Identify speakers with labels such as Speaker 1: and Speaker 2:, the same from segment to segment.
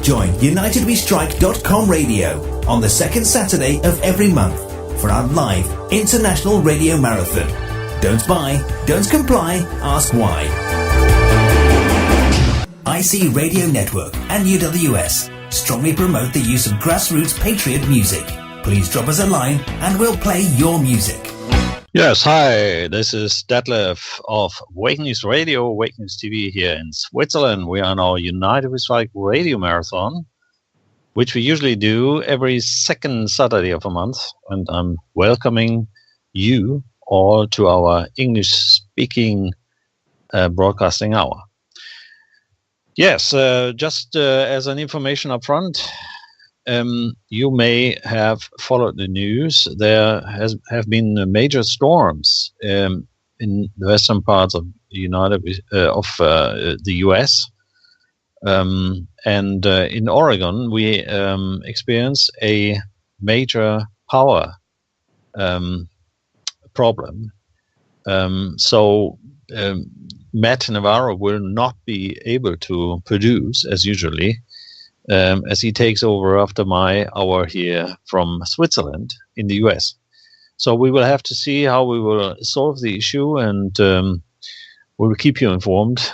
Speaker 1: Join UNITEDWESTRIKE.com radio on the second Saturday of every month for our live international radio marathon. Don't buy, don't comply, ask why. IC Radio Network and UWS strongly promote the use of grassroots patriot music. Please drop us a line and we'll play your music.
Speaker 2: Yes, hi, this is Detlev of Wake News Radio, Wake News TV here in Switzerland. We are on our United We Strike Radio Marathon, which we usually do every second Saturday of a month. And I'm welcoming you all to our English-speaking broadcasting hour. Yes, just as an information up front, you may have followed the news. There have been major storms in the western parts of the U.S. And in Oregon, we experienced a major power problem. So Matt Navarro will not be able to produce as usually, as he takes over after my hour here from Switzerland in the US. So we will have to see how we will solve the issue, and we will keep you informed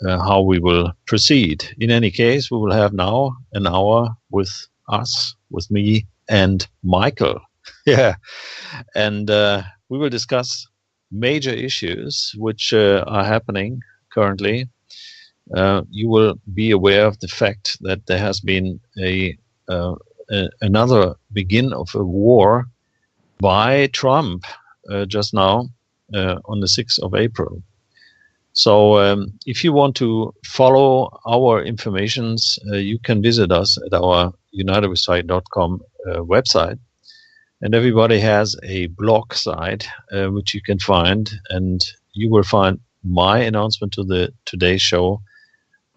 Speaker 2: how we will proceed. In any case, we will have now an hour with us, with me and Michael. Yeah. And we will discuss major issues which are happening currently. You will be aware of the fact that there has been another begin of a war by Trump just now on the 6th of April. So if you want to follow our informations, you can visit us at our UNITEDWESTRIKE.com website. And everybody has a blog site which you can find, and you will find my announcement to today's show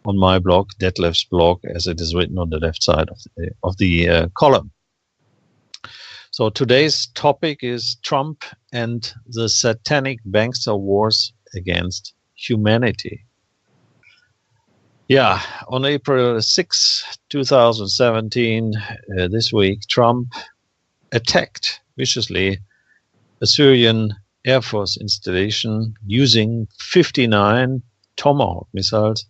Speaker 2: on my blog, Detlev's blog, as it is written on the left side of the column. So today's topic is Trump and the Satanic Bankster-Wars against humanity. Yeah, on April 6, 2017, this week, Trump attacked viciously a Syrian Air Force installation using 59 Tomahawk missiles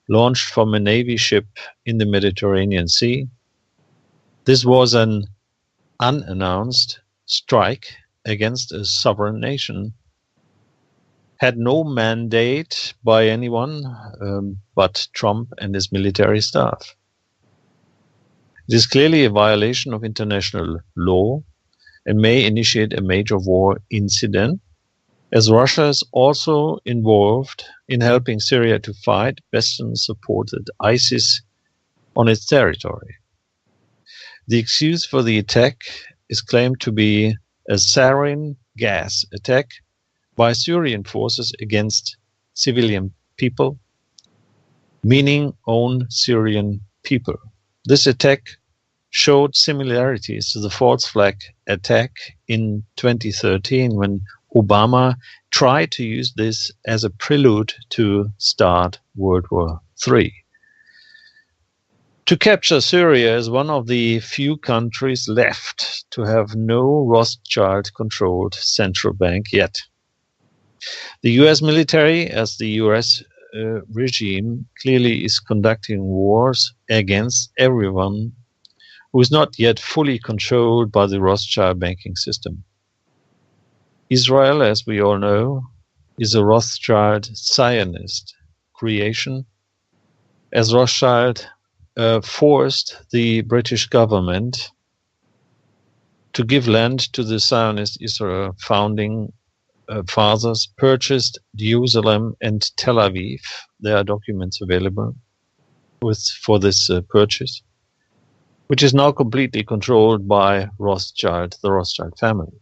Speaker 2: launched from a Navy ship in the Mediterranean Sea. This was an unannounced strike against a sovereign nation, had no mandate by anyone but Trump and his military staff. It is clearly a violation of international law and may initiate a major war incident, as Russia is also involved in helping Syria to fight Western-supported ISIS on its territory. The excuse for the attack is claimed to be a sarin gas attack by Syrian forces against civilian people, meaning own Syrian people. This attack showed similarities to the false flag attack in 2013 when Obama tried to use this as a prelude to start World War III. To capture Syria is one of the few countries left to have no Rothschild-controlled central bank yet. The US military, as the US regime, clearly is conducting wars against everyone who is not yet fully controlled by the Rothschild banking system. Israel, as we all know, is a Rothschild Zionist creation, as Rothschild forced the British government to give land to the Zionist Israel founding fathers, purchased Jerusalem and Tel Aviv. There are documents available for this purchase, which is now completely controlled by the Rothschild family.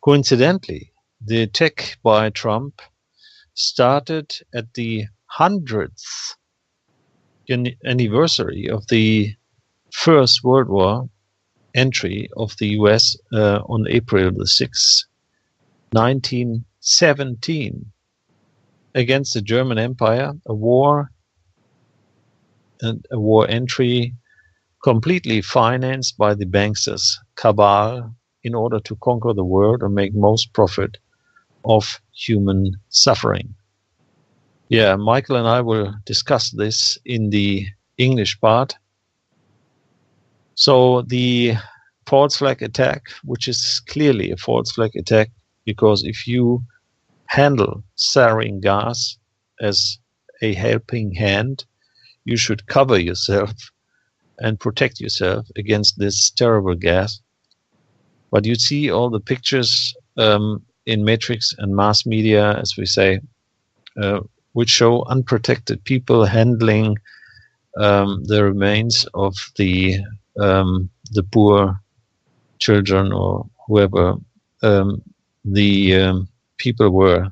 Speaker 2: Coincidentally, the attack by Trump started at the 100th anniversary of the First World War entry of the US on April the 6th, 1917, against the German Empire, a war entry completely financed by the banksters' cabal in order to conquer the world and make most profit of human suffering. Yeah, Michael and I will discuss this in the English part. So the false flag attack, which is clearly a false flag attack, because if you handle sarin gas as a helping hand, you should cover yourself and protect yourself against this terrible gas. But you see all the pictures in matrix and mass media, as we say, which show unprotected people handling the remains of the poor children or whoever the people were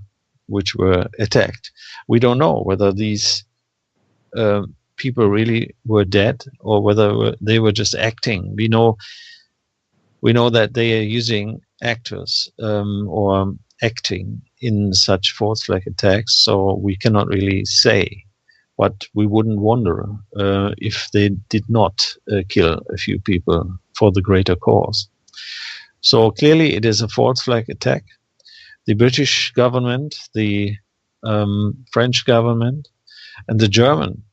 Speaker 2: which were attacked. We don't know whether these people really were dead or whether they were just acting. We know that they are using actors or acting in such false flag attacks, so we cannot really say. But we wouldn't wonder if they did not kill a few people for the greater cause. So clearly it is a false flag attack. The British government, the French government, and the German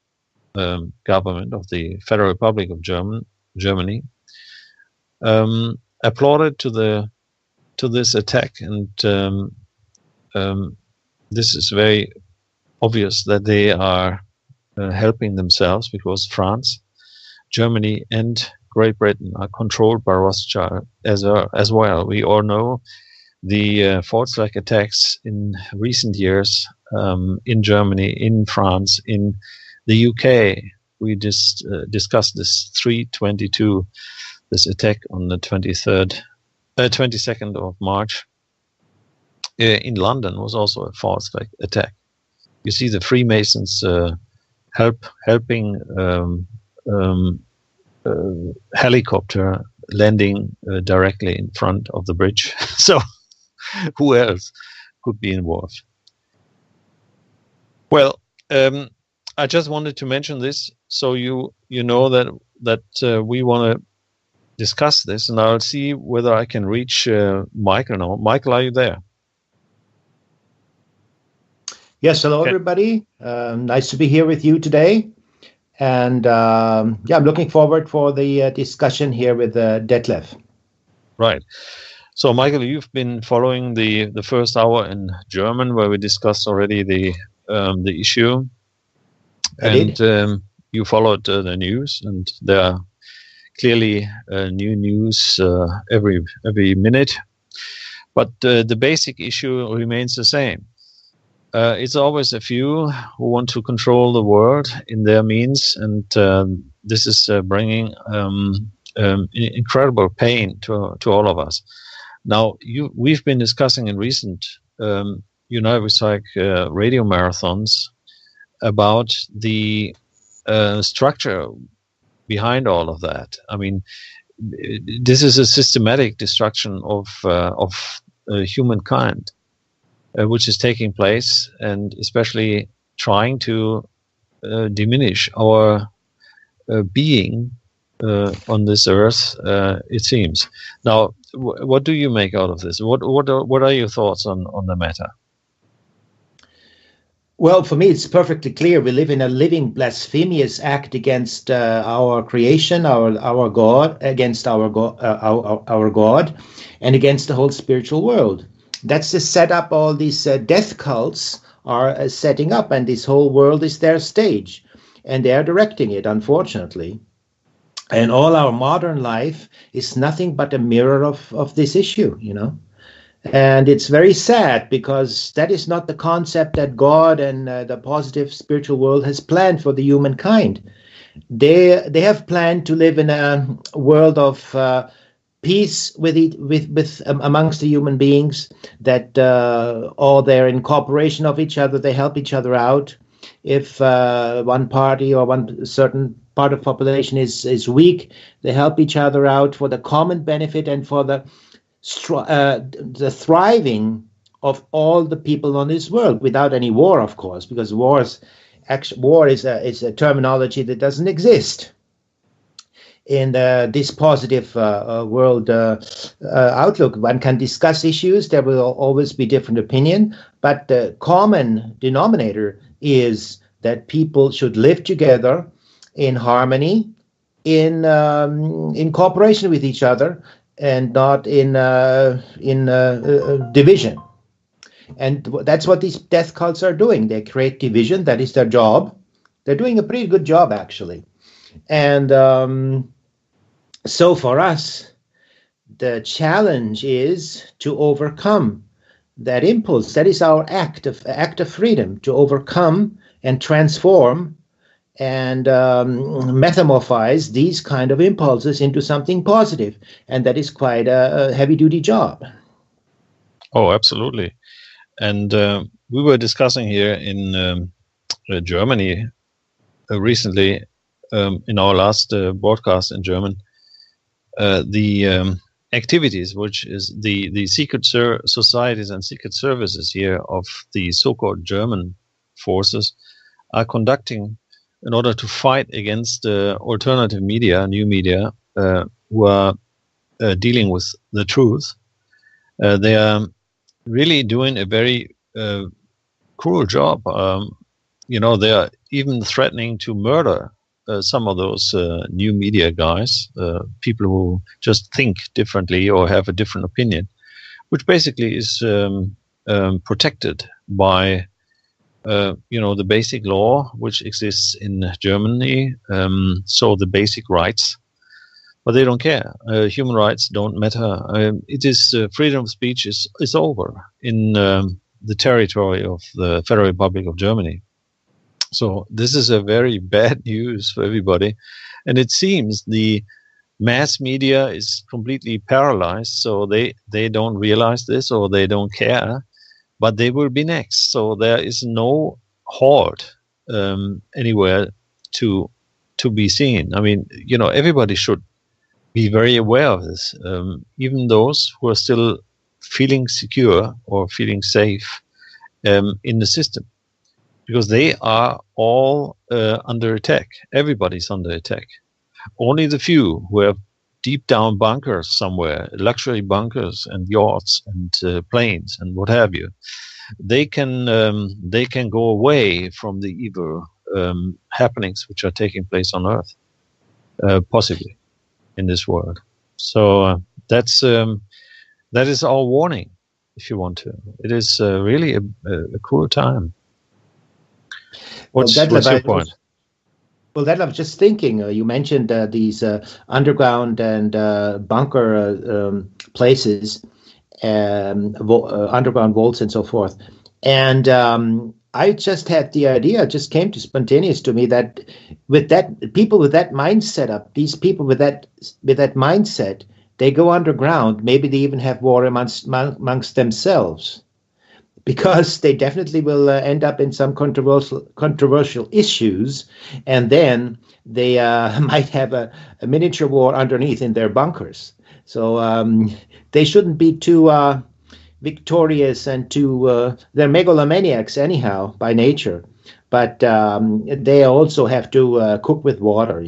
Speaker 2: government of the Federal Republic of Germany applauded to this attack, and this is very obvious that they are helping themselves, because France, Germany, and Great Britain are controlled by Rothschild as well. We all know the false flag attacks in recent years in Germany, in France, in the UK. We just discussed this 3/22, this attack on the 22nd of March in London was also a false flag attack. You see the Freemasons helping helicopter landing directly in front of the bridge. So who else could be involved? Well, I just wanted to mention this so you know that we want to discuss this, and I'll see whether I can reach Michael now. Michael, are you there?
Speaker 3: Yes, hello everybody. Nice to be here with you today. And I'm looking forward for the discussion here with Detlev.
Speaker 2: Right. So, Michael, you've been following the first hour in German, where we discussed already the issue, and you followed the news, and there are clearly new news every minute. But the basic issue remains the same. It's always a few who want to control the world in their means, and this is bringing incredible pain to all of us. Now, we've been discussing in recent UNITEDWESTRIKE radio marathons about the structure behind all of that. I mean, this is a systematic destruction of humankind, which is taking place, and especially trying to diminish our being on this earth, it seems. Now, what do you make out of this? What are your thoughts on the matter?
Speaker 3: Well, for me, it's perfectly clear. We live in a living blasphemous act against our creation, our God, against our God, and against the whole spiritual world. That's the setup all these death cults are setting up, and this whole world is their stage, and they are directing it, unfortunately. And all our modern life is nothing but a mirror of this issue, you know. And it's very sad, because that is not the concept that God and the positive spiritual world has planned for the humankind. They have planned to live in a world of peace amongst the human beings, that all they're in cooperation of each other, they help each other out. If one party or one certain part of population is weak, they help each other out for the common benefit and for the thriving of all the people on this world, without any war, of course, because war is a terminology that doesn't exist in this positive world outlook. One can discuss issues. There will always be different opinion, but the common denominator is that people should live together in harmony, in cooperation with each other, and not in division. And that's what these death cults are doing. They create division. That is their job. They're doing a pretty good job, actually. And so for us, the challenge is to overcome that impulse. That is our act of freedom, to overcome and transform and metamorphose these kind of impulses into something positive. And that is quite a heavy-duty job.
Speaker 2: Oh, absolutely. And we were discussing here in Germany recently, in our last broadcast in German, the activities, which is the secret societies and secret services here of the so-called German forces are conducting in order to fight against alternative media, new media, who are dealing with the truth. They are really doing a very cruel job. They are even threatening to murder some of those new media guys, people who just think differently or have a different opinion, which basically is protected by the basic law which exists in Germany, so the basic rights. But they don't care. Human rights don't matter. It is freedom of speech is over in the territory of the Federal Republic of Germany. So this is a very bad news for everybody. And it seems the mass media is completely paralyzed, so they don't realize this or they don't care, but they will be next. So there is no halt anywhere to be seen. I mean, everybody should be very aware of this, even those who are still feeling secure or feeling safe in the system, because they are all under attack. Everybody's under attack. Only the few who have deep down bunkers somewhere, luxury bunkers and yachts and planes and what have you, they can go away from the evil happenings which are taking place on Earth, possibly in this world. So that is our warning, if you want to. It is really a cruel time. What's your point?
Speaker 3: Well, that I was just thinking. You mentioned these underground and bunker places, underground vaults and so forth. And I just had the idea, just came to spontaneous to me, that with that, people with that mindset up, these people with that mindset, they go underground. Maybe they even have war amongst themselves, because they definitely will end up in some controversial issues, and then they might have a miniature war underneath in their bunkers. So they shouldn't be too victorious and they're megalomaniacs anyhow by nature, but they also have to cook with water,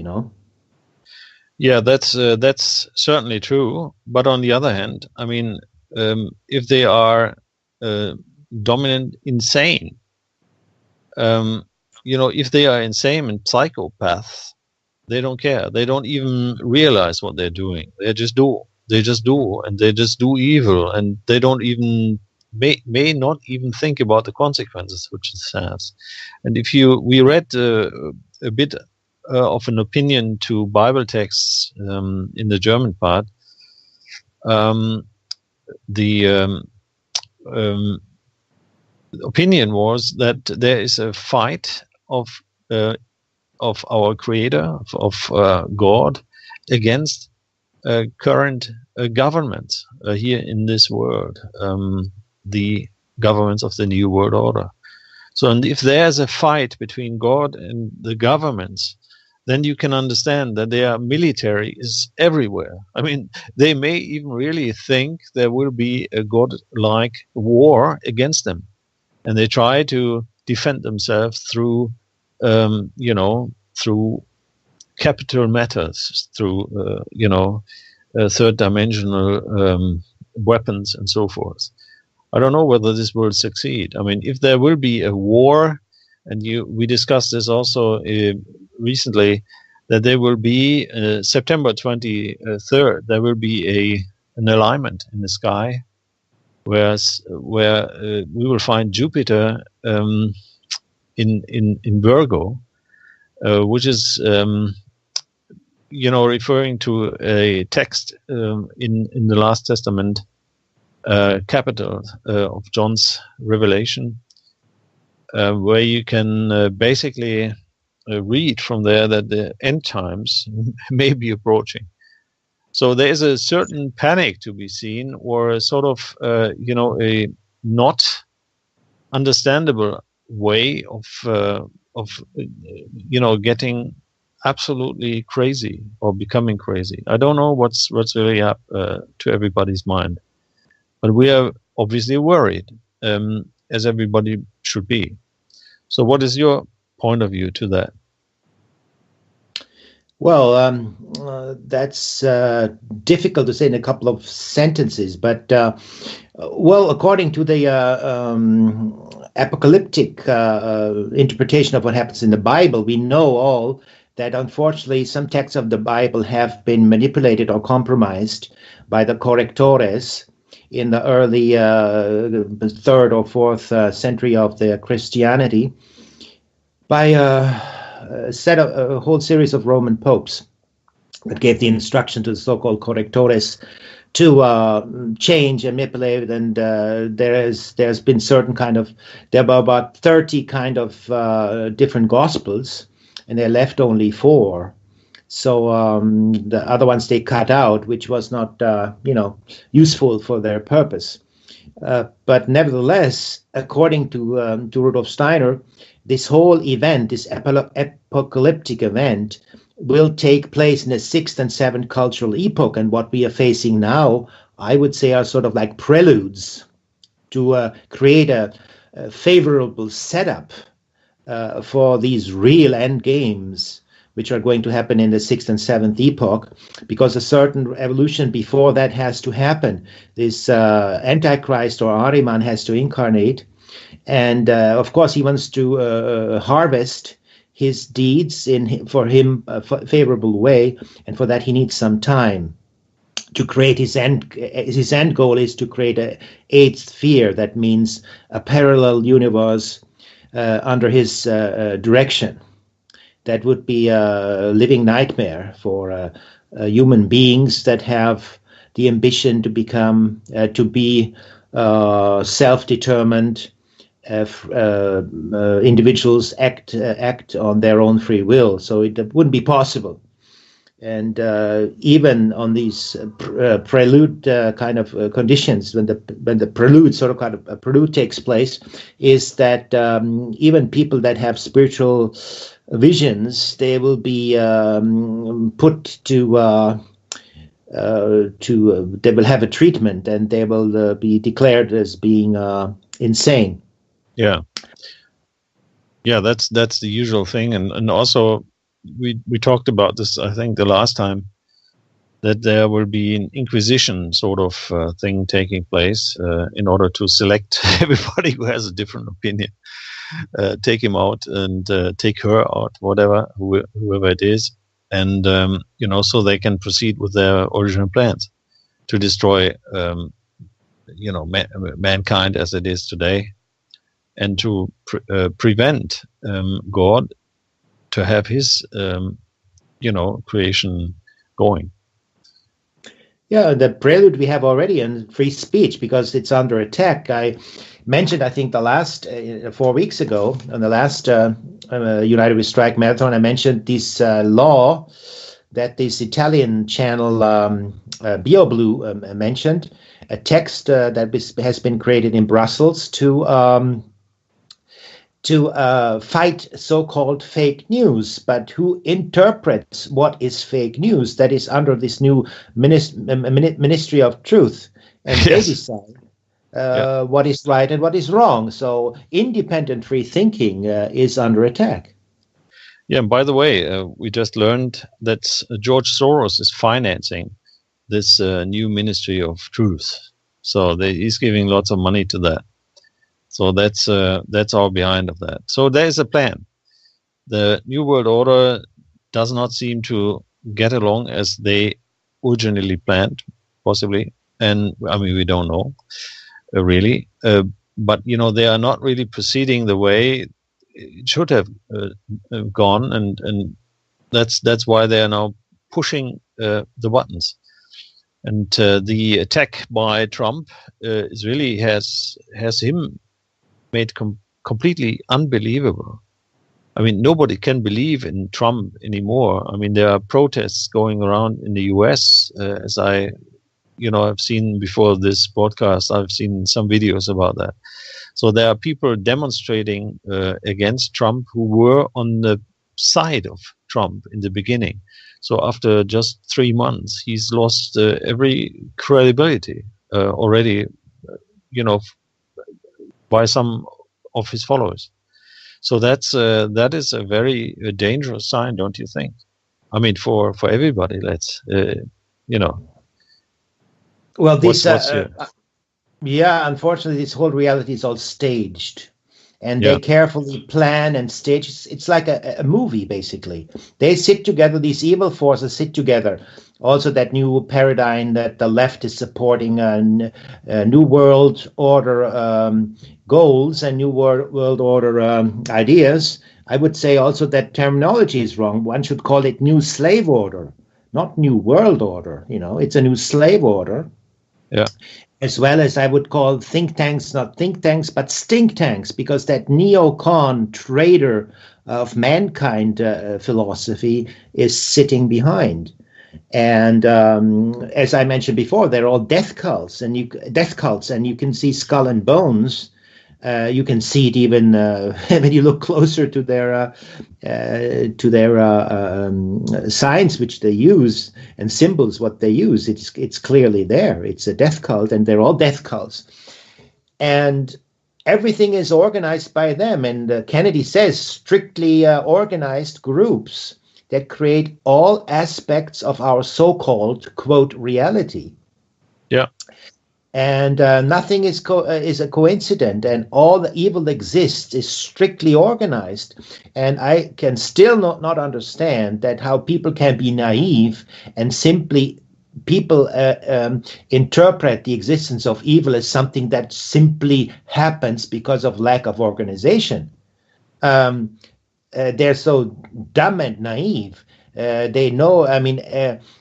Speaker 2: Yeah, that's certainly true. But on the other hand, I mean, if they are dominant insane, if they are insane and psychopaths, they don't care. They don't even realize what they're doing. They just do, and they just do evil, and they don't even may not even think about the consequences which it has. And we read a bit of an opinion to Bible texts in the German part. The opinion was that there is a fight of our Creator, of God, against current governments here in this world, the governments of the New World Order. So, and if there's a fight between God and the governments, then you can understand that their military is everywhere. I mean, they may even really think there will be a God-like war against them. And they try to defend themselves through, through capital matters, through, third dimensional weapons and so forth. I don't know whether this will succeed. I mean, if there will be a war, and we discussed this also recently, that there will be September 23rd, there will be an alignment in the sky, where we will find Jupiter in Virgo, which is referring to a text in the Last Testament, capital of John's Revelation, where you can basically read from there that the end times may be approaching. So there is a certain panic to be seen, or a sort of a not understandable way of getting absolutely crazy or becoming crazy. I don't know what's really up to everybody's mind, but we are obviously worried, as everybody should be. So what is your point of view to that?
Speaker 3: Well, that's difficult to say in a couple of sentences, but according to the apocalyptic interpretation of what happens in the Bible, we know all that unfortunately some texts of the Bible have been manipulated or compromised by the correctores in the early 3rd or 4th century of the Christianity by a whole series of Roman popes that gave the instruction to the so-called correctores to change and manipulate, and there's been there were about 30 kind of different gospels, and they left only 4. So the other ones they cut out, which was not useful for their purpose. But nevertheless, according to Rudolf Steiner, this whole event, this apocalyptic event, will take place in the 6th and 7th cultural epoch. And what we are facing now, I would say, are sort of like preludes to create a favorable setup for these real end games, which are going to happen in the 6th and 7th epoch, because a certain evolution before that has to happen. This Antichrist or Ahriman has to incarnate. And of course, he wants to harvest his deeds for him a favorable way, and for that he needs some time to create his end. His end goal is to create a 8th sphere. That means a parallel universe under his direction. That would be a living nightmare for human beings that have the ambition to become self-determined. Individuals act on their own free will, so it wouldn't be possible. And even on these prelude kind of conditions, when the prelude prelude takes place, is that even people that have spiritual visions, they will be put to they will have a treatment, and they will be declared as being insane.
Speaker 2: Yeah, that's the usual thing, and also we talked about this, I think, the last time, that there will be an inquisition sort of thing taking place in order to select everybody who has a different opinion, take him out and take her out, whoever it is, and so they can proceed with their original plans to destroy mankind as it is today, and to prevent God to have his creation going.
Speaker 3: Yeah, the prelude we have already in free speech, because it's under attack. I mentioned, I think, the last 4 weeks ago, on the last United We Strike marathon, I mentioned this law that this Italian channel BioBlue mentioned, a text that has been created in Brussels to fight so-called fake news, but who interprets what is fake news? That is under this new Ministry of Truth, and they decide what is right and what is wrong. So independent free thinking is under attack.
Speaker 2: Yeah, and by the way, we just learned that George Soros is financing this new Ministry of Truth. So he's giving lots of money to that. So that's all behind of that. So there's a plan. The New World Order does not seem to get along as they originally planned, possibly. And I mean, we don't know really. But they are not really proceeding the way it should have gone, and that's why they are now pushing the buttons. And the attack by Trump is really has him made completely unbelievable. I mean, nobody can believe in Trump anymore. I mean, there are protests going around in the U.S. As I've seen before this broadcast. I've seen some videos about that. So there are people demonstrating against Trump who were on the side of Trump in the beginning. So after just 3 months, he's lost every credibility already, by some of his followers. So that is a very dangerous sign, don't you think? I mean, for everybody. Let's
Speaker 3: Well, this unfortunately, this whole reality is all staged, and they carefully plan and stage. It's like a movie, basically. They sit together. These evil forces sit together. Also, that new paradigm that the left is supporting, new world order goals and new world order ideas. I would say also that terminology is wrong. One should call it new slave order, not new world order. It's a new slave order.
Speaker 2: Yeah.
Speaker 3: As well as I would call think tanks, not think tanks, but stink tanks, because that neocon traitor of mankind philosophy is sitting behind. And as I mentioned before, they're all death cults, and you can see skull and bones. You can see it even when you look closer to their signs which they use and symbols what they use. It's clearly there. It's a death cult, and they're all death cults, and everything is organized by them. And Kennedy says strictly organized groups that create all aspects of our so-called quote reality.
Speaker 2: Yeah.
Speaker 3: And nothing is a coincidence, and all the evil that exists is strictly organized. And I can still not understand that how people can be naive and simply people interpret the existence of evil as something that simply happens because of lack of organization. They're so dumb and naive. They know. I mean,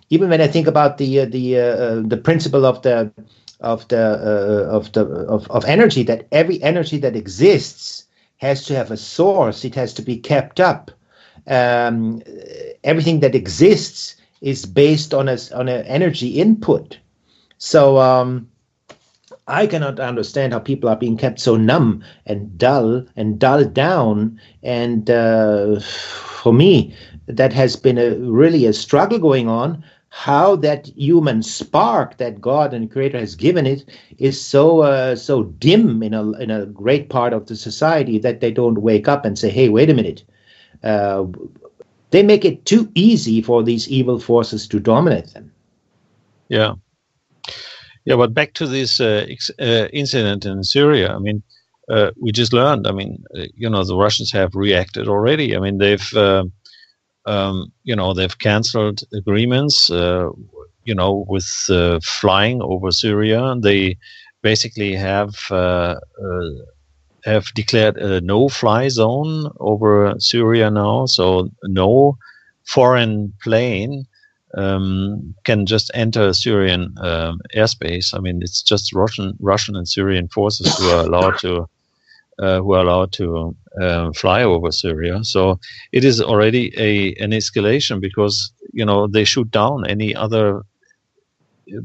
Speaker 3: even when I think about the principle of energy, that every energy that exists has to have a source. It has to be kept up. Everything that exists is based on an energy input. So I cannot understand how people are being kept so numb and dulled down. And for me, that has been really a struggle going on. How that human spark that God and Creator has given it is so dim in a great part of the society that they don't wake up and say, "Hey, wait a minute." They make it too easy for these evil forces to dominate them.
Speaker 2: Yeah. Yeah, but back to this incident in Syria. I mean, we just learned. I mean, the Russians have reacted already. I mean, they've canceled agreements, with flying over Syria. They basically have declared a no-fly zone over Syria now. So no foreign plane can just enter Syrian airspace. I mean, it's just Russian and Syrian forces who are allowed to fly over Syria. So it is already an escalation, because they shoot down any other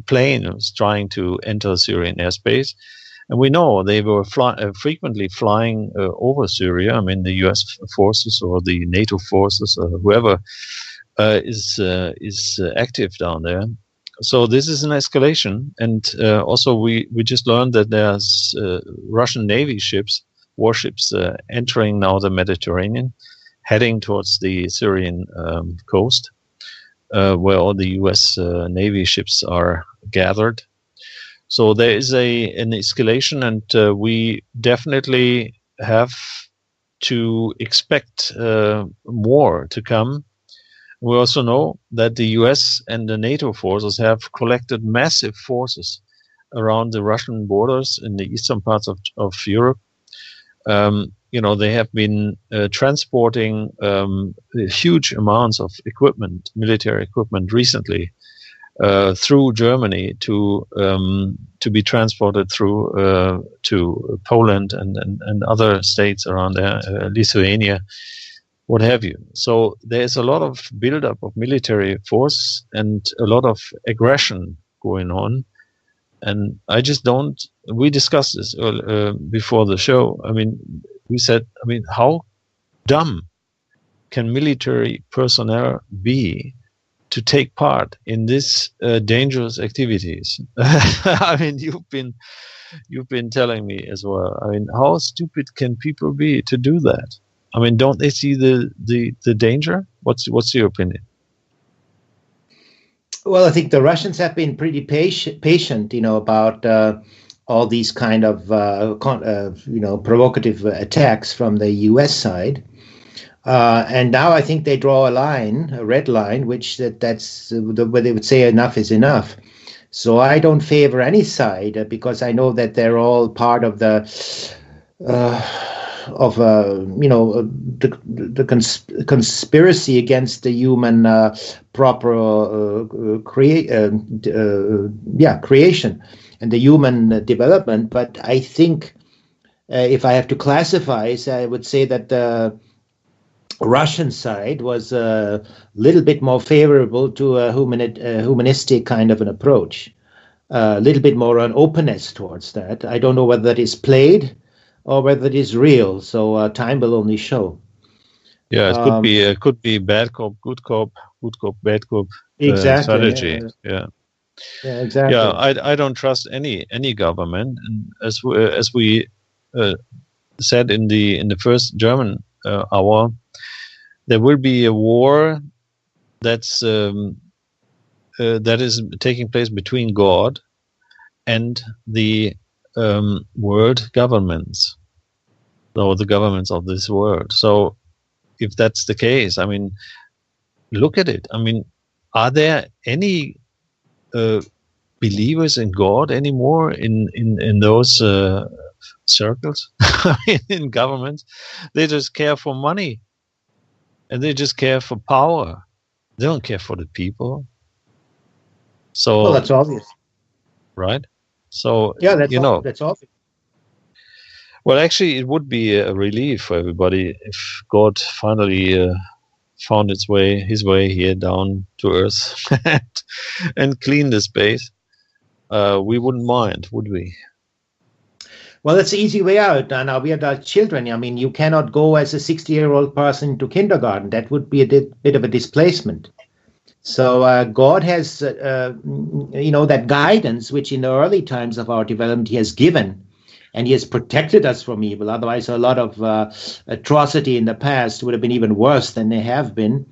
Speaker 2: planes trying to enter Syrian airspace. And we know they were frequently flying over Syria. I mean, the U.S. forces or the NATO forces or whoever is active down there. So this is an escalation. And also we just learned that there's Russian Navy warships entering now the Mediterranean, heading towards the Syrian coast, where all the U.S. Navy ships are gathered. So there is an escalation, and we definitely have to expect more to come. We also know that the US and the NATO forces have collected massive forces around the Russian borders in the eastern parts of Europe. They have been transporting huge amounts of equipment, military equipment, recently through Germany to be transported through to Poland and other states around there, Lithuania, what have you. So there's a lot of buildup of military force and a lot of aggression going on. And I just don't. We discussed this before the show. I mean, we said, how dumb can military personnel be to take part in this dangerous activities? I mean, you've been telling me as well. I mean, how stupid can people be to do that? I mean, don't they see the danger? What's your opinion?
Speaker 3: Well, I think the Russians have been pretty patient, about all these kind of provocative attacks from the U.S. side. And now I think they draw a red line, which that's where they would say enough is enough. So I don't favor any side, because I know that they're all part of the conspiracy against the human creation and the human development. But I think if I have to classify, I would say that the Russian side was a little bit more favorable to a humanistic kind of an approach, a little bit more an openness towards that. I don't know whether that is played or whether it is real. So time will only show.
Speaker 2: Yeah, it could be bad cop, good cop, bad cop.
Speaker 3: Exactly.
Speaker 2: Strategy. Yeah,
Speaker 3: exactly.
Speaker 2: Yeah, I don't trust any government, and as we said in the first German hour, there will be a war that is taking place between God and the world governments, or the governments of this world. So if that's the case, I mean, look at it. I mean, are there any believers in God anymore in those circles? I mean, in governments, they just care for money, and they just care for power. They don't care for the people. So,
Speaker 3: well, that's obvious,
Speaker 2: right? So
Speaker 3: yeah, that's obvious.
Speaker 2: Well, actually, it would be a relief for everybody if God finally found his way here down to earth and cleaned the space. We wouldn't mind, would we?
Speaker 3: Well, it's an easy way out. Now we are children. I mean, you cannot go as a 60-year-old person to kindergarten. That would be a bit of a displacement. So God has, that guidance, which in the early times of our development he has given, and he has protected us from evil. Otherwise, a lot of atrocity in the past would have been even worse than they have been.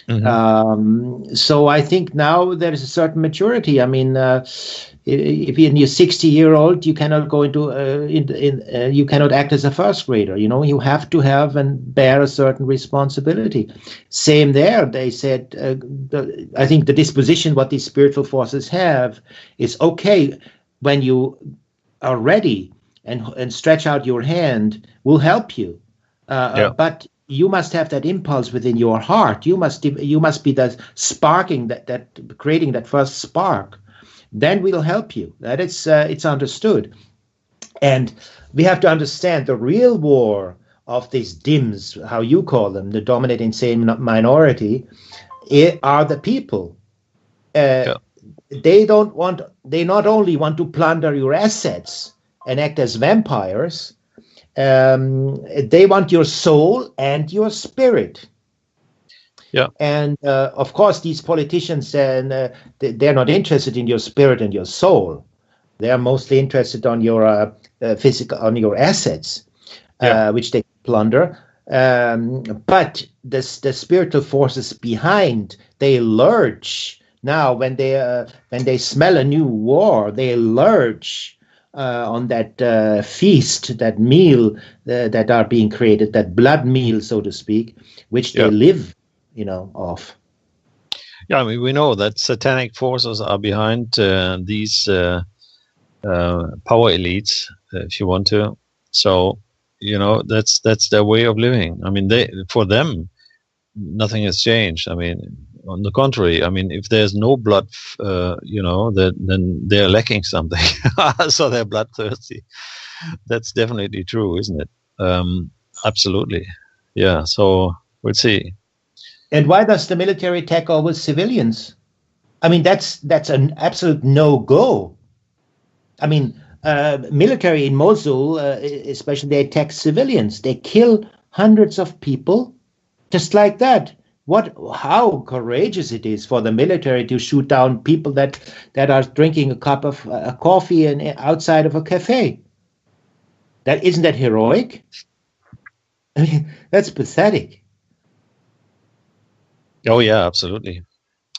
Speaker 3: Mm-hmm. So I think now there is a certain maturity. I mean, if you're 60-year-old, you cannot go you cannot act as a first grader. You have to have and bear a certain responsibility. Same there. They said, I think the disposition what these spiritual forces have is okay when you are ready and stretch out your hand. Will help you, but you must have that impulse within your heart. You must be the sparking that creating that first spark. Then we'll help you. That it's understood. And we have to understand the real war of these DIMs, how you call them, the dominant insane minority, are the people. They not only want to plunder your assets and act as vampires, they want your soul and your spirit.
Speaker 2: Yeah.
Speaker 3: And of course, these politicians, they're not interested in your spirit and your soul. They are mostly interested on your on your assets, which they plunder. But the spiritual forces behind, they lurch. Now, when they smell a new war, they lurch on that feast, that meal that are being created, that blood meal, so to speak, which they live, off.
Speaker 2: Yeah, I mean, we know that satanic forces are behind these power elites, if you want to. So, that's their way of living. I mean, for them, nothing has changed. I mean, on the contrary, I mean, if there's no blood, then they're lacking something. So they're bloodthirsty. That's definitely true, isn't it? Absolutely. Yeah. So we'll see.
Speaker 3: And why does the military attack always civilians? I mean, that's an absolute no-go. I mean, military in Mosul, especially, they attack civilians. They kill hundreds of people just like that. How courageous it is for the military to shoot down people that are drinking a cup of coffee outside of a cafe. Isn't that heroic? I mean, that's pathetic.
Speaker 2: Oh yeah, absolutely.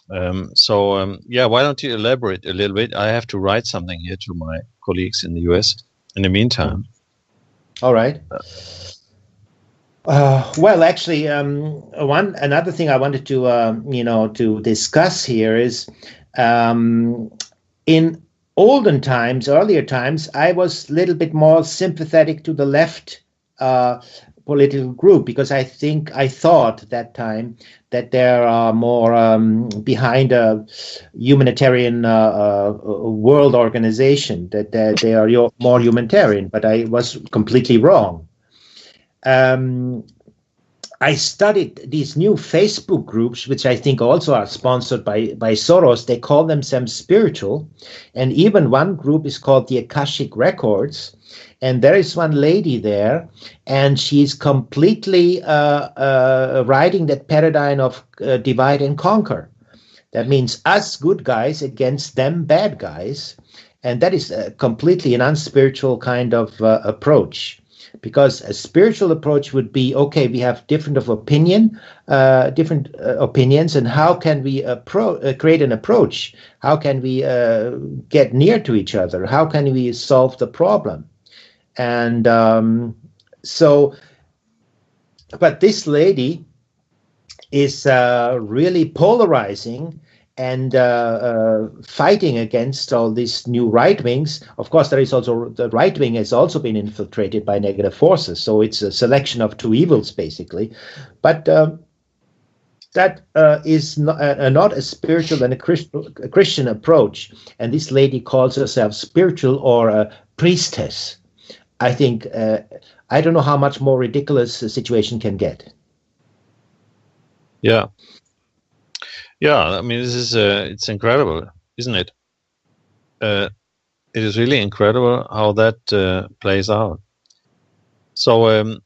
Speaker 2: Why don't you elaborate a little bit? I have to write something here to my colleagues in the US in the meantime.
Speaker 3: All right. Well, actually, another thing I wanted to discuss here is, in earlier times, I was a little bit more sympathetic to the left political group, because I thought at that time that there are more behind a humanitarian world organization, that they are more humanitarian, but I was completely wrong. I studied these new Facebook groups, which I think also are sponsored by Soros. They call themselves spiritual. And even one group is called the Akashic Records. And there is one lady there, and she's completely riding that paradigm of divide and conquer. That means us good guys against them bad guys. And that is completely an unspiritual kind of approach. Because a spiritual approach would be, okay, we have different opinions, and how can we create an approach? How can we get near to each other? How can we solve the problem? And but this lady is really polarizing and fighting against all these new right wings. Of course, there is also the right wing has also been infiltrated by negative forces. So it's a selection of two evils, basically. But that is not a spiritual and a Christian approach. And this lady calls herself spiritual or a priestess. I think, I don't know how much more ridiculous a situation can get.
Speaker 2: Yeah. Yeah, I mean, this is it's incredible, isn't it? It is really incredible how that plays out. So,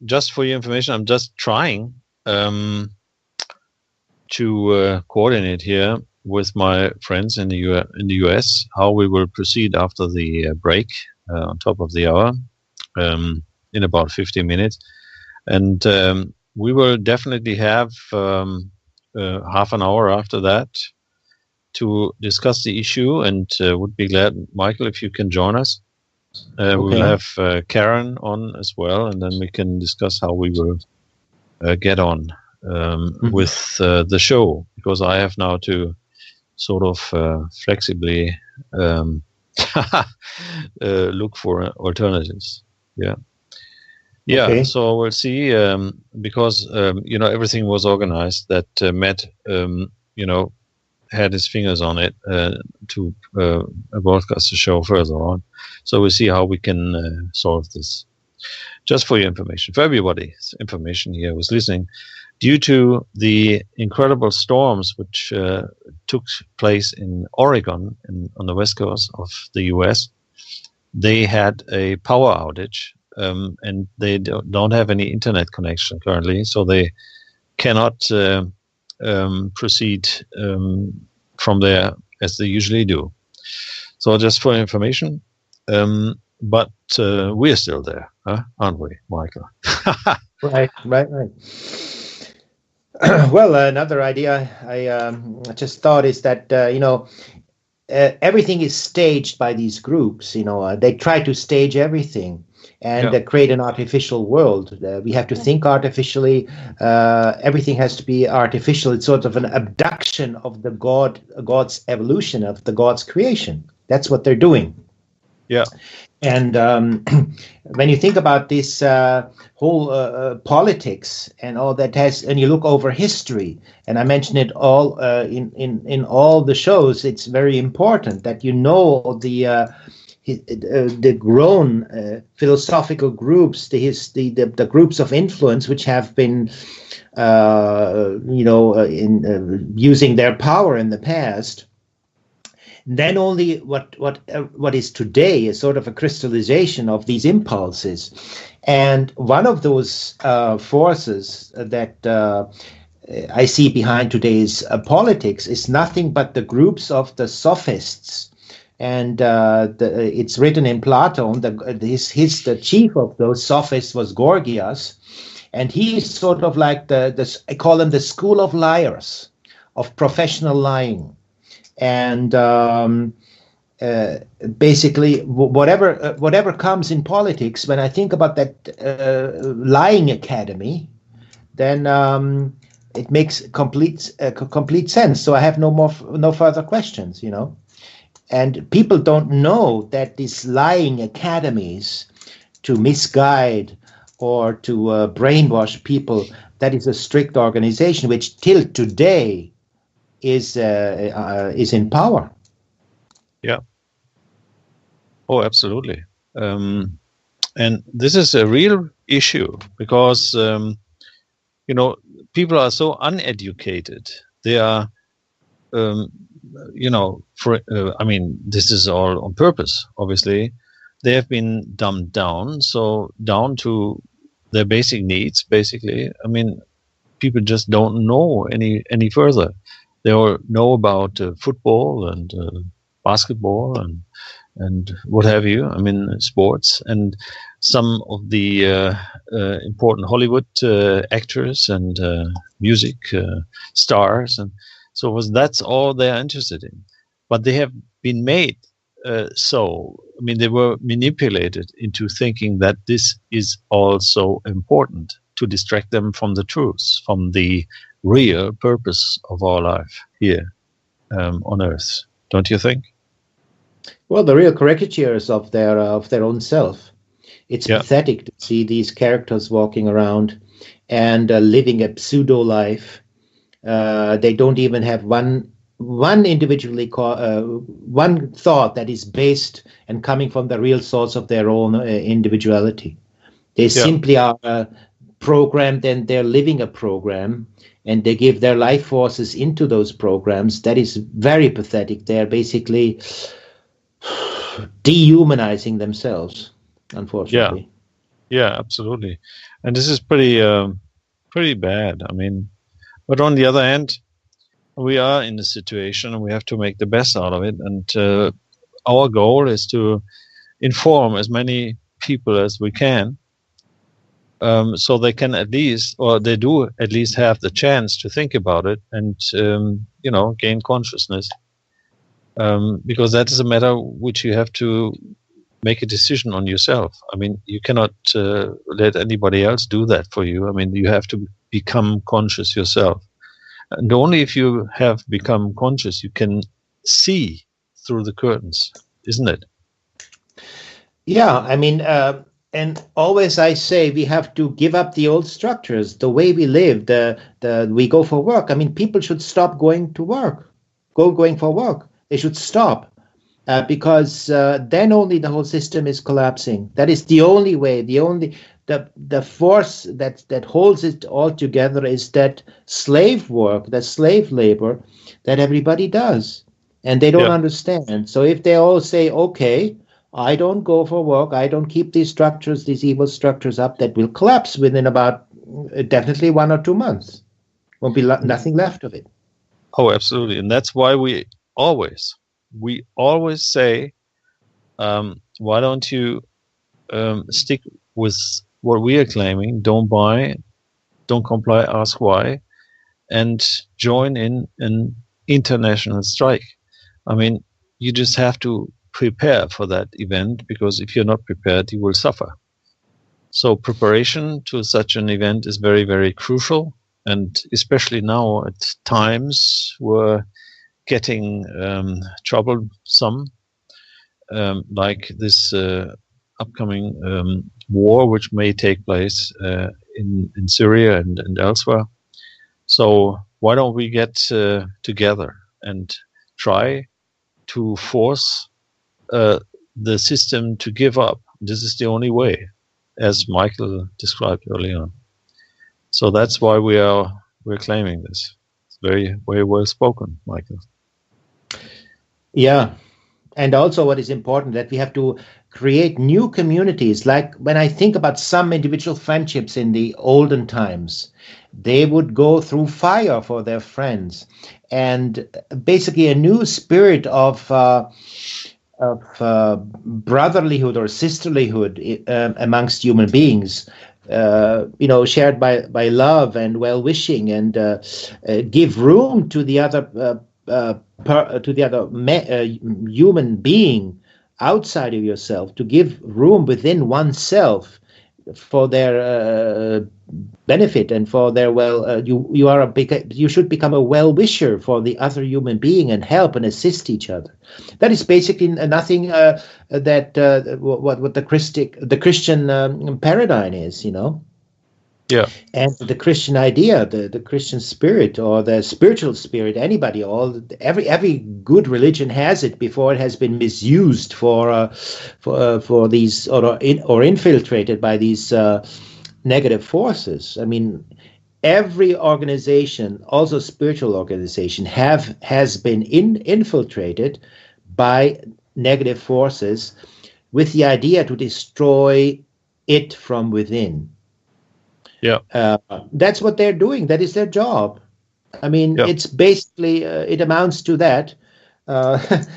Speaker 2: just for your information, I'm just trying to coordinate here with my friends in the US how we will proceed after the break on top of the hour in about 50 minutes, and we will definitely have half an hour after that to discuss the issue, and would be glad, Michael, if you can join us. Okay. We'll have Karen on as well, and then we can discuss how we will get on with the show, because I have now to sort of flexibly look for alternatives. Yeah. Yeah, okay. So we'll see, because, everything was organized that Matt, had his fingers on it to broadcast the show further on. So we'll see how we can solve this. just for your information, for everybody's information here who's listening, due to the incredible storms which took place in Oregon on the west coast of the US, they had a power outage, and they don't have any internet connection currently, so they cannot proceed from there as they usually do. So just for information, but we're still there, aren't we, Michael?
Speaker 3: Right. Well, another idea I just thought is that, everything is staged by these groups. They try to stage everything and create an artificial world. We have to think artificially. Everything has to be artificial. It's sort of an abduction of the God's evolution, of the God's creation. That's what they're doing.
Speaker 2: Yeah.
Speaker 3: And when you think about this whole politics and all that and you look over history, and I mentioned it all in all the shows, it's very important that you know the grown philosophical groups, the groups of influence which have been using their power in the past. Then only what is today is sort of a crystallization of these impulses. And one of those forces that I see behind today's politics is nothing but the groups of the sophists. And it's written in Plato. The chief of those sophists was Gorgias. And he's sort of like I call him the school of liars, of professional lying. And basically, whatever comes in politics, when I think about that lying academy, then it makes complete sense. So I have no further questions, And people don't know that these lying academies to misguide or to brainwash people, that is a strict organization which till today is in power.
Speaker 2: Yeah. Oh, absolutely. And this is a real issue because people are so uneducated. They are, this is all on purpose. Obviously, they have been dumbed down, so down to their basic needs. Basically, people just don't know any further. They all know about football and basketball and what have you. Sports, and some of the important Hollywood actors and music stars, and so that's all they're interested in. But they have been made they were manipulated into thinking that this is also important to distract them from the truth, from the real purpose of our life here on Earth, don't you think?
Speaker 3: Well, the real caricatures of their own self. It's pathetic to see these characters walking around and living a pseudo life. They don't even have one individually one thought that is based and coming from the real source of their own individuality. They simply are programmed, and they're living a program, and they give their life forces into those programs. That is very pathetic. They're basically dehumanizing themselves, unfortunately.
Speaker 2: Yeah, absolutely. And this is pretty bad. But on the other hand, we are in a situation and we have to make the best out of it. And our goal is to inform as many people as we can, so they can at least, or they do at least have the chance to think about it and, gain consciousness. Because that is a matter which you have to make a decision on yourself. You cannot let anybody else do that for you. You have to become conscious yourself. And only if you have become conscious, you can see through the curtains, isn't it?
Speaker 3: Yeah, and always I say we have to give up the old structures, the way we live, we go for work. People should stop going to work, going for work. They should stop. because then only the whole system is collapsing. That is the only way. The force that holds it all together is that slave work, that slave labor that everybody does, and they don't understand. So if they all say, okay, I don't go for work, I don't keep these structures, these evil structures up, that will collapse within about definitely 1 or 2 months. Won't be nothing left of it.
Speaker 2: Oh, absolutely. And that's why we always say, why don't you stick with what we are claiming? Don't buy, don't comply, ask why, and join in an international strike. I mean, you just have to prepare for that event, because if you're not prepared, you will suffer. So preparation to such an event is very, very crucial. And especially now at times we're getting troublesome, like this upcoming war, which may take place in Syria and elsewhere. So why don't we get together and try to force the system to give up? This is the only way, as Michael described earlier on. So that's why we're claiming this. It's very, very well spoken, Michael.
Speaker 3: Yeah. And also what is important, that we have to create new communities. Like when I think about some individual friendships in the olden times, they would go through fire for their friends. And basically a new spirit of brotherlyhood or sisterlyhood amongst human beings, shared by love and well-wishing, and give room to the other human being outside of yourself, to give room within oneself for their benefit and for their you should become a well-wisher for the other human being and help and assist each other. That is basically nothing that what the Christian paradigm is,
Speaker 2: Yeah.
Speaker 3: And the Christian idea, the Christian spirit, or the spiritual spirit, every good religion has it before it has been misused for these or infiltrated by these negative forces. I mean, every organization, also spiritual organization, has been infiltrated by negative forces with the idea to destroy it from within.
Speaker 2: Yeah,
Speaker 3: that's what they're doing. That is their job. I mean, It's basically it amounts to that. That's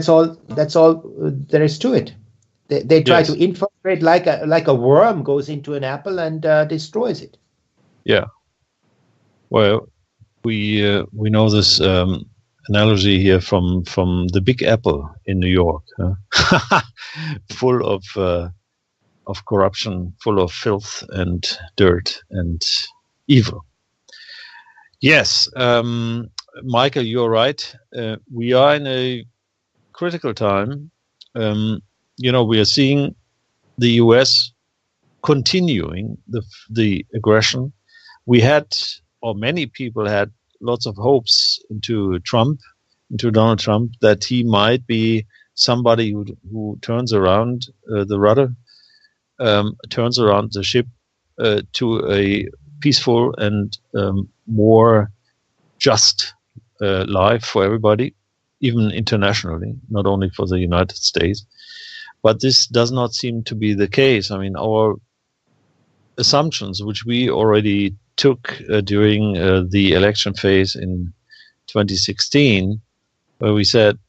Speaker 3: all there is to it. They try to infiltrate like a worm goes into an apple and destroys it.
Speaker 2: Yeah. Well, we know this analogy here from the Big Apple in New York, full of corruption, full of filth and dirt and evil. Yes, Michael, you're right. We are in a critical time. We are seeing the U.S. continuing the aggression. We had, or many people had, lots of hopes into Donald Trump, that he might be somebody who turns around the rudder, turns around the ship to a peaceful and more just life for everybody, even internationally, not only for the United States. But this does not seem to be the case. I mean, our assumptions, which we already took during the election phase in 2016, where we said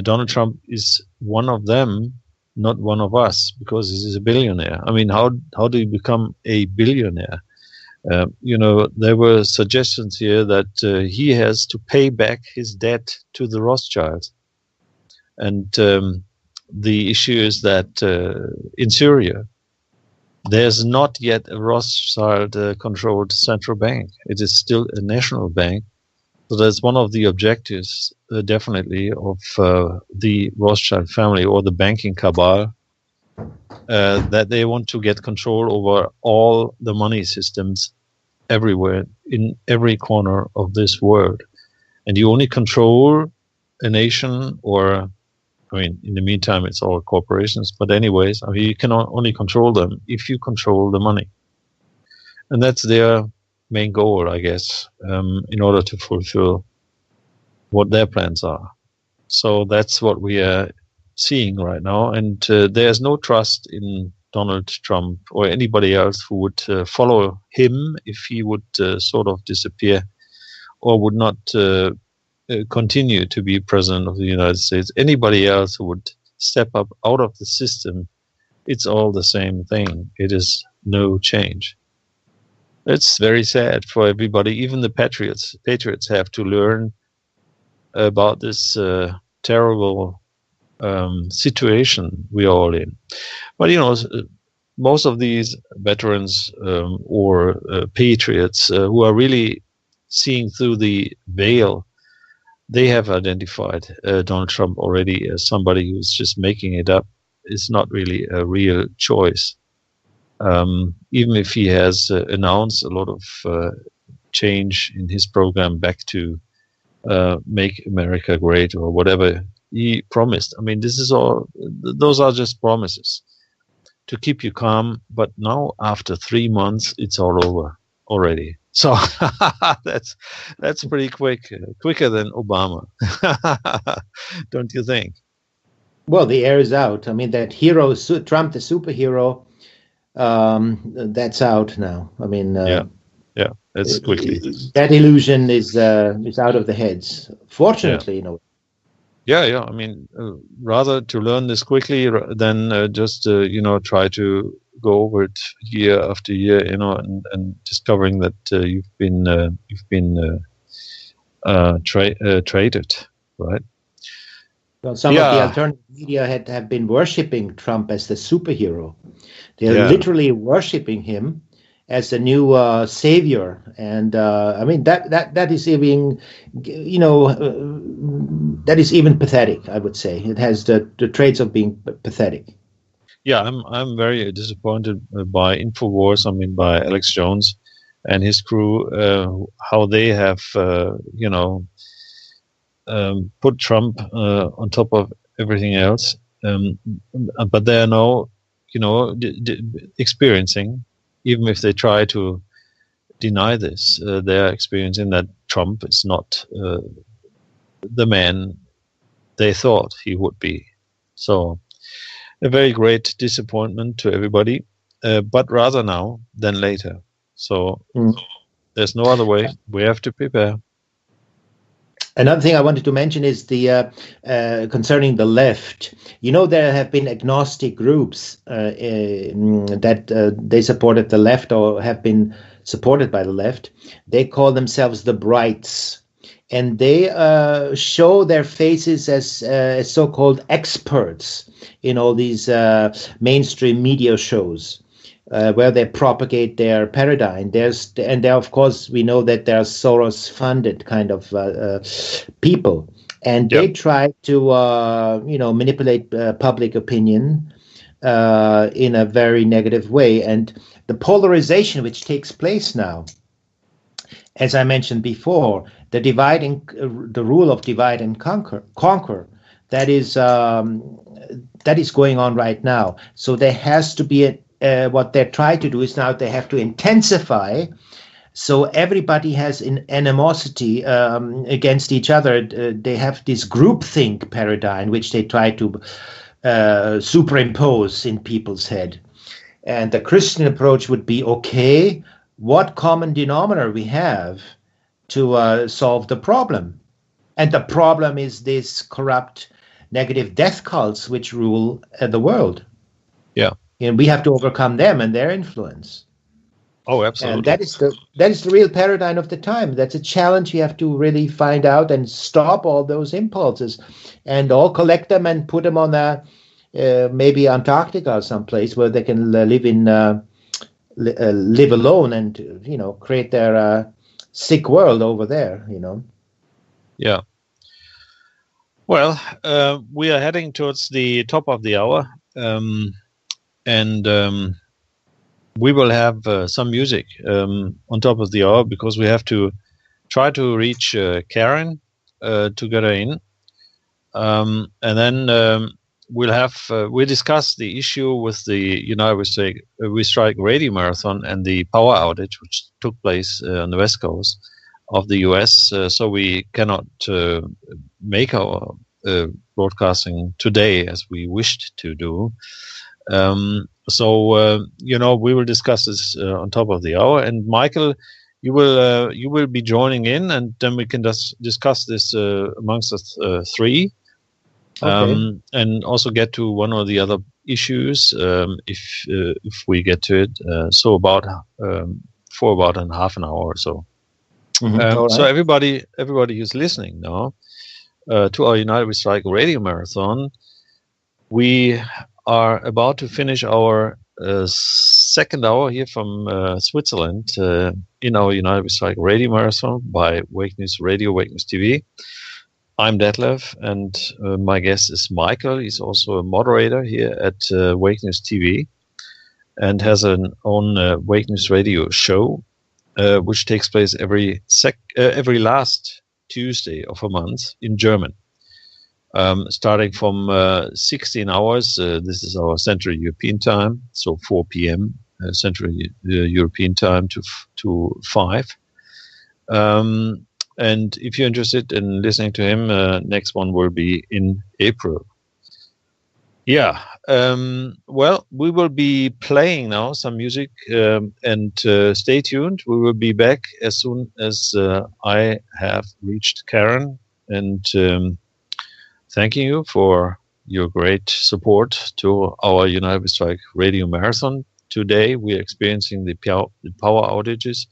Speaker 2: Donald Trump is one of them, not one of us, because he's a billionaire. I mean, how do you become a billionaire? There were suggestions here that he has to pay back his debt to the Rothschilds. And the issue is that in Syria, there's not yet a Rothschild-controlled central bank. It is still a national bank. So that's one of the objectives, definitely, of the Rothschild family or the banking cabal, that they want to get control over all the money systems everywhere, in every corner of this world. And you only control a nation, or I mean, in the meantime, it's all corporations. But anyways, I mean, you can only control them if you control the money, and that's their main goal, I guess, in order to fulfill what their plans are. So that's what we are seeing right now, and there's no trust in Donald Trump or anybody else who would follow him if he would sort of disappear or would not continue to be president of the United States. Anybody else who would step up out of the system, it's all the same thing. It is no change. It's very sad for everybody. Even the patriots have to learn about this terrible situation we are all in. But you know, most of these veterans or patriots who are really seeing through the veil, they have identified Donald Trump already as somebody who's just making it up. It's not really a real choice. Even if he has announced a lot of change in his program back to make America great or whatever he promised. I mean, this is all, those are just promises to keep you calm. But now, after 3 months, it's all over already. So that's pretty quick, quicker than Obama. Don't you think?
Speaker 3: Well, the air is out. I mean, that hero, Trump, the superhero, that's out now. I mean,
Speaker 2: yeah, that's quickly.
Speaker 3: That illusion is out of the heads. Fortunately, you know.
Speaker 2: Yeah. I mean, rather to learn this quickly than just try to go over it year after year, you know, and discovering that you've been traded, right?
Speaker 3: Well, some of the alternative media have been worshipping Trump as the superhero. They're literally worshipping him as the new savior, and I mean that is even, you know, that is even pathetic. I would say it has the traits of being pathetic.
Speaker 2: Yeah, I'm very disappointed by InfoWars. I mean, by Alex Jones and his crew, how they have put Trump on top of everything else. But they are now, you know, experiencing, even if they try to deny this, they are experiencing that Trump is not the man they thought he would be. So a very great disappointment to everybody, but rather now than later. So there's no other way. We have to prepare.
Speaker 3: Another thing I wanted to mention is the concerning the left. You know, there have been agnostic groups that they supported the left or have been supported by the left. They call themselves the Brights, and they show their faces as so-called experts in all these mainstream media shows. Where they propagate their paradigm. And there, of course, we know that there are Soros-funded kind of people, and they try to, manipulate public opinion in a very negative way. And the polarization which takes place now, as I mentioned before, the rule of divide and conquer, that is going on right now. So there has to be what they're trying to do is now they have to intensify, so everybody has an animosity against each other. They have this groupthink paradigm which they try to superimpose in people's head. And the Christian approach would be, okay, what common denominator we have to solve the problem? And the problem is this corrupt, negative death cults which rule the world.
Speaker 2: Yeah.
Speaker 3: And we have to overcome them and their influence.
Speaker 2: Oh, absolutely.
Speaker 3: And that is the real paradigm of the time. That's a challenge. You have to really find out and stop all those impulses, and all collect them and put them on maybe Antarctica or someplace where they can live alone and, you know, create their sick world over there. You know.
Speaker 2: Yeah. Well, we are heading towards the top of the hour. And we will have some music on top of the hour, because we have to try to reach Karen to get her in. And then we'll discuss the issue with the United We Strike Radio Marathon and the power outage which took place on the west coast of the US. So we cannot make our broadcasting today as we wished to do. We will discuss this on top of the hour. And Michael, you will be joining in, and then we can just discuss this amongst us three.
Speaker 3: Okay.
Speaker 2: And also get to one or the other issues if we get to it. For about half an hour or so.
Speaker 3: Mm-hmm. Right.
Speaker 2: So everybody who's listening now to our United We Strike Radio Marathon, we are about to finish our second hour here from Switzerland in our United We Strike Radio Marathon by Wake News Radio, Wake News TV. I'm Detlev, and my guest is Michael. He's also a moderator here at Wake News TV and has an own Wake News Radio show, which takes place every last Tuesday of a month in German, starting from 16 hours. This is our Central European time, so 4 p.m. Central European time to 5. And if you're interested in listening to him, next one will be in April. Yeah. Well, we will be playing now some music, and stay tuned. We will be back as soon as I have reached Karen. And thanking you for your great support to our United We Strike Radio Marathon. Today, we are experiencing the power outages,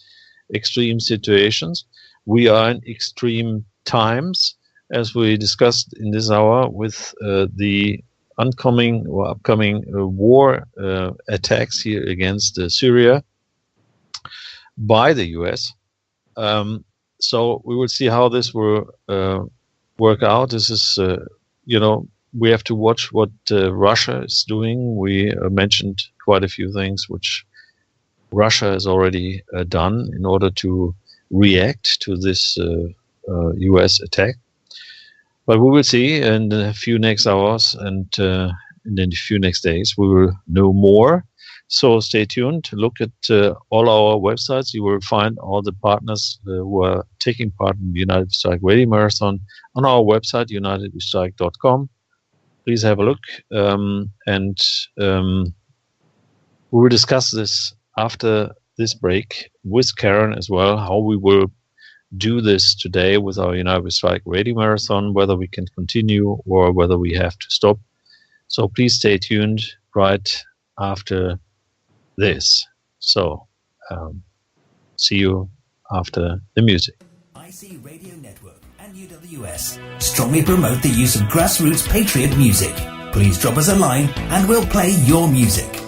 Speaker 2: extreme situations. We are in extreme times, as we discussed in this hour, with the upcoming war attacks here against Syria by the US. So we will see how this will work out. This is, we have to watch what Russia is doing. We mentioned quite a few things which Russia has already done in order to react to this US attack. But we will see in a few next hours and in a few next days we will know more. So stay tuned. Look at all our websites. You will find all the partners who are taking part in the United We Strike Radio Marathon on our website, UNITEDWESTRIKE.com. Please have a look. And we will discuss this after this break with Karen as well, how we will do this today with our United We Strike Radio Marathon, whether we can continue or whether we have to stop. So please stay tuned right after this. So see you after the music.
Speaker 1: IC Radio Network and UWS strongly promote the use of grassroots patriot music. Please drop us a line and we'll play your music.